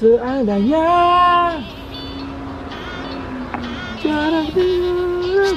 Seandainya jarak dengan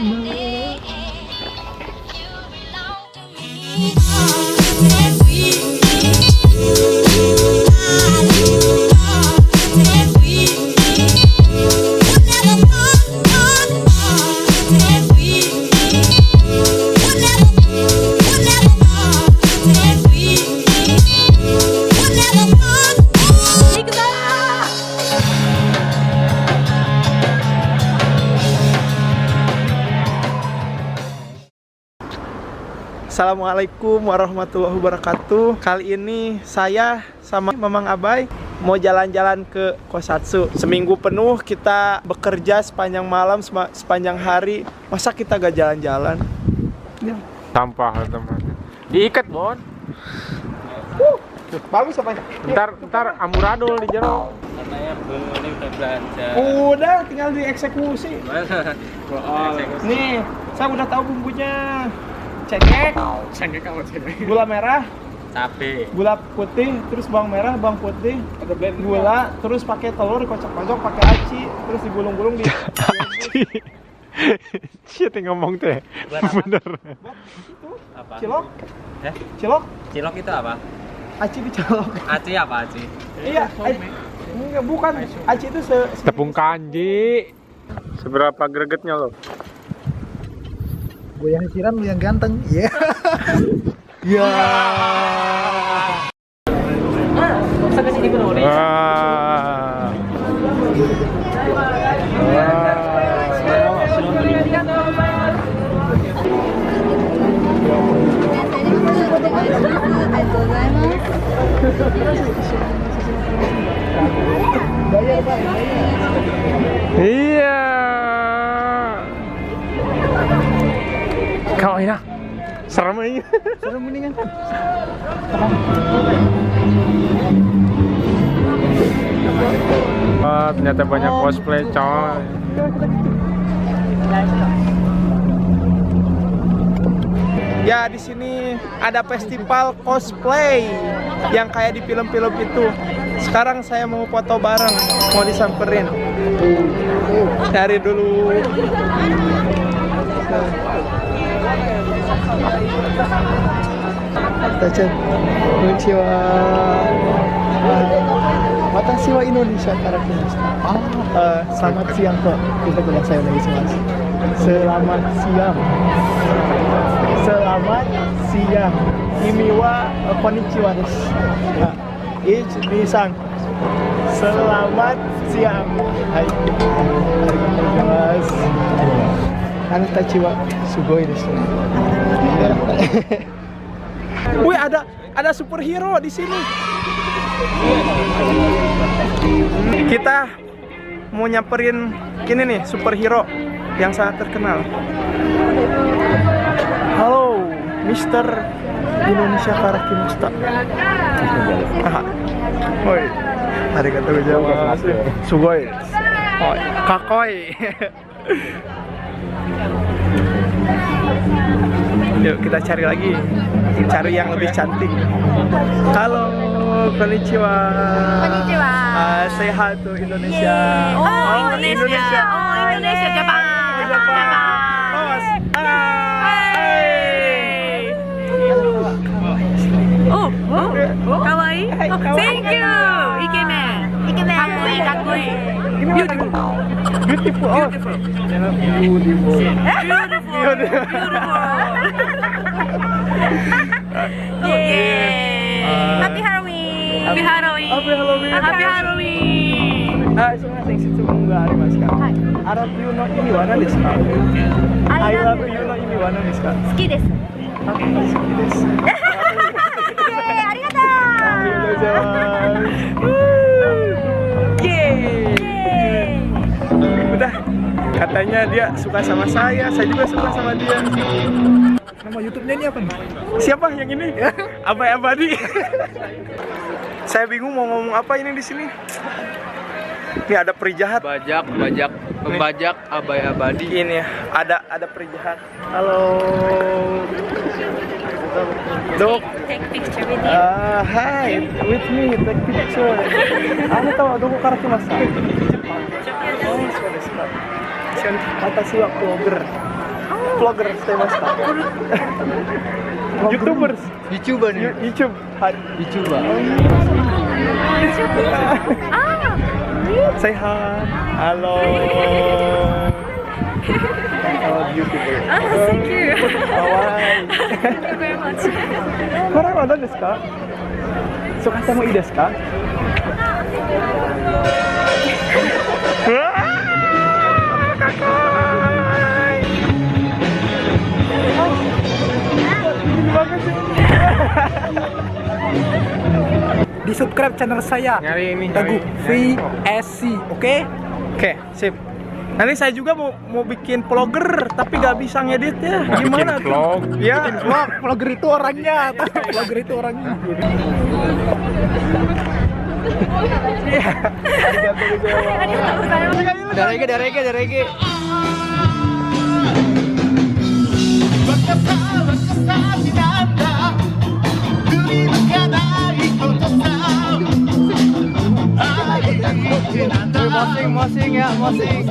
Assalamualaikum warahmatullahi wabarakatuh. Kali ini saya sama Mamang Abai mau jalan-jalan ke Kosatsu. Seminggu penuh kita bekerja sepanjang malam, sepanjang hari. Masa kita gak jalan-jalan? Ya. Sampah teman. Diikat Bon. Bagus apa? Ntar amburadul di jero. Katanya ini udah belajar. Udah, tinggal dieksekusi. Nih, saya udah tahu bumbunya. Cengkeh apa cengkeh? Gula merah, Cabe. gula putih, terus bawang merah, bawang putih, gula, terus pakai telur dikocok-kocok, pakai aci, terus digulung-gulung di Aci. Siapa ngomong teh? Bener. itu Apa? cilok, Eh? cilok, Cilok itu apa? aci dicolok. Aci apa aci? Iya, enggak, bukan, aci itu Tepung kanji. Seberapa gregetnya lo? gue yang siram, lu yang ganteng. Iya. Iya. Masa kesini gue Wah. Bayar, Pak. Iya. Kau enak. Serem aja. Serem mendingan kan? Wah, ternyata banyak cosplay coy. Ya, di sini ada festival cosplay yang kayak di film-film itu. Sekarang saya mau foto bareng, mau disamperin. Cari dulu. Tachan, konnichiwa. Watashi wa Indonesiaから来ました. Selamat siang kok. Kita bilang saya lagi mas. Selamat siang. Selamat siang. Ini wa konnichiwa desu. Ichi-ni-san. Selamat siang. Hai. Arigatou gozaimasu. Anatachi wa sugoi desu. Wih, ada superhero di sini. Kita mau nyamperin gini nih, superhero yang sangat terkenal. Halo, Mister Indonesia Karakimasta. Woi, arigatou gozaimasu. Sugoi. Oi, kakoi. Yuk kita cari lagi, cari yang lebih cantik. Halo, konnichiwa. Konnichiwa. Say hi to Indonesia. Indonesia. Indonesia, Jepang. Kawaii. Thank you. Ikemen. Kakoi, kakoi. Beautiful. Beautiful. Happy Halloween. Happy Halloween. Happy Halloween. Happy Halloween. すみません、質問がありますか。はい。I love you の意味は何ですか。I love you の意味は何ですか。好きです。好きです。ありがとう。ありがとうございます。Udah, katanya dia suka sama saya juga suka sama dia. Nama YouTube-nya ini apa nih? Siapa yang ini? Abai Abadi. Saya bingung mau ngomong apa ini di sini. Ini ada perijahat. Pembajak Abai Abadi. Ini ada perijahat. Halo. Dok. Take picture with you. Hi, with me, take picture. Ano to? Doko karakimasu ka? Oh,そうですか。私はvlogger. Vlogger してました。YouTubers. YouTuber YouTube. Hi. YouTuber. Ah, Say hi. Halo. Oh, YouTuber. thank you. Kawaii. Thank you very much. これは何ですか？そう買ってもいいですか？うわーかっこいい。Di subscribe channel saya Nyari ini Teguh nyari. VSC, oke? Oke, sip. Nanti saya juga mau bikin vlogger, tapi nggak bisa ngeditnya. Gimana Bikin tuh? vlog. Ya, vlog. Vlogger itu orangnya, vlogger itu orangnya. Iya. Darege. モシンやモシン。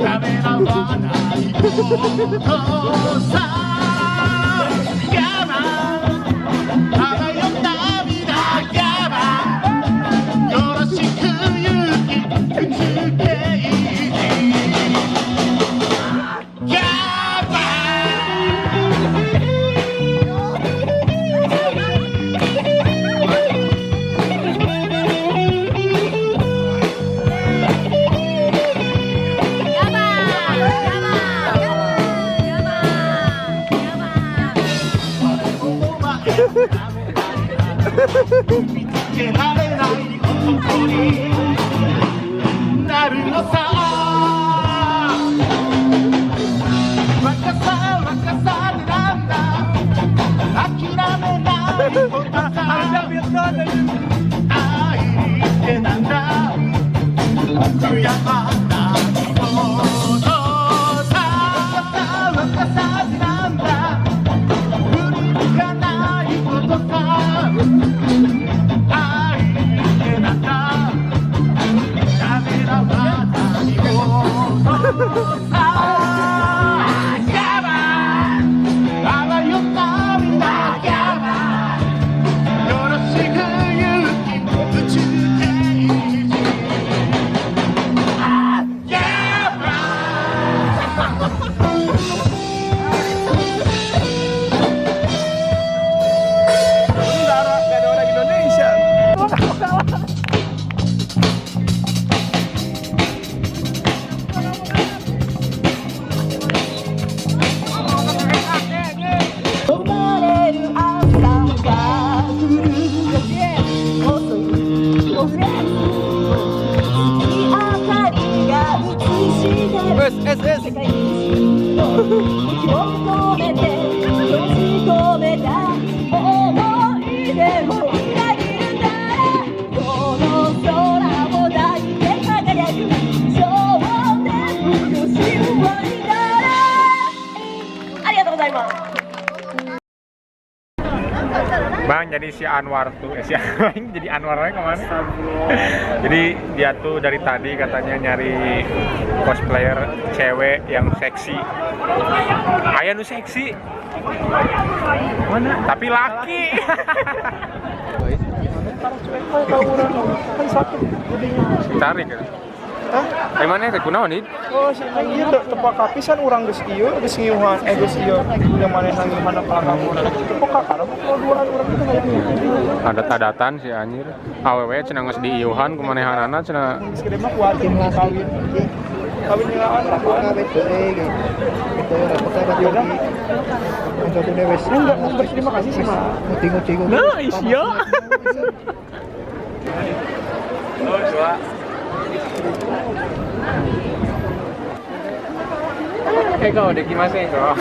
Bang, jadi si Anwar tuh, si Anwar ini jadi Anwarnya kemana? Jadi dia tuh dari tadi katanya nyari cosplayer cewek yang seksi. Aya nu seksi. Mana? Tapi laki. Cari kan? Hah? Dari mana teh kunaon nih? Oh, si Neng ieu tepak kapisan urang geus ieu, geus ngiuhan, geus ieu. Yang manehna ngiuhan ka kamu. Tepak kakana kalau duaan urang kita hayang. Adat-adatan si anjir. Awewe cenah geus diiuhan kumanehanana cenah Geus gede mah kuatin lah kawin. Kawin nyalaan lah. Kawin teh gitu. Itu rapor Yaudah. satu dewes. Enggak, mau berterima kasih sama. Nguci-nguci. Nah, iya. Oh, coba. Kau udah gimana sih kau?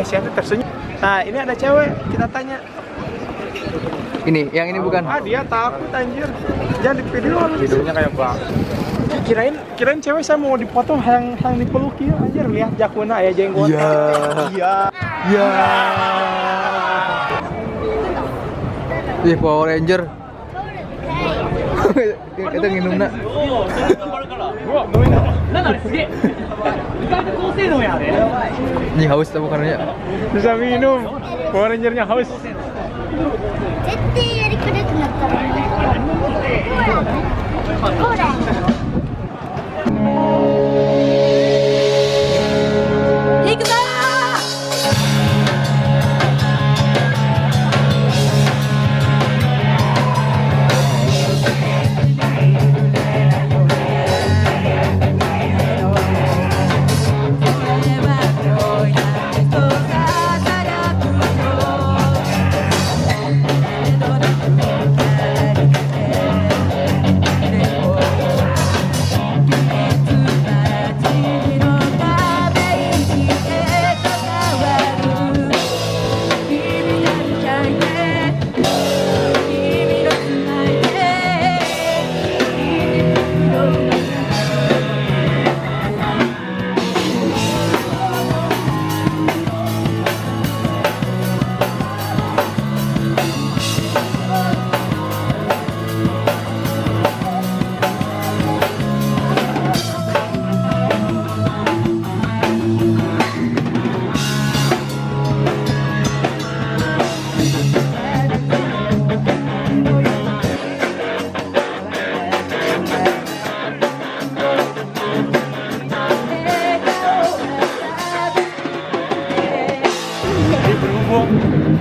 Siapa tersenyum? Nah, ini ada cewek, kita tanya. Ini, yang ini bukan. Ah, dia takut anjir. Jangan di video. Videonya kayak bang. Kirain cewek saya mau dipoto yang dipeluk ya anjir, lihat jakuna aya jenggot. Iya. Iya. Ih, Power Ranger. Kita nginumna. Ini haus tuh bukan ya? Bisa minum. Power Ranger-nya haus. 絶対やりくれくなったらほら行くぞ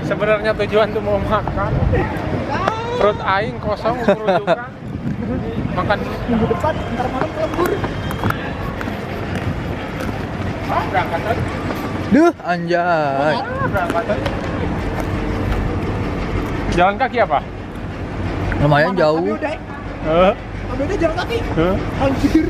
Sebenarnya tujuan tuh mau makan. Perut aing kosong kerujukan. Makan Minggu depan, ntar malam lembur. berangkat aja. Duh, anjay. Berangkat aja. Jalan kaki apa? Lumayan jauh. Tapi udah jalan kaki. Anjir.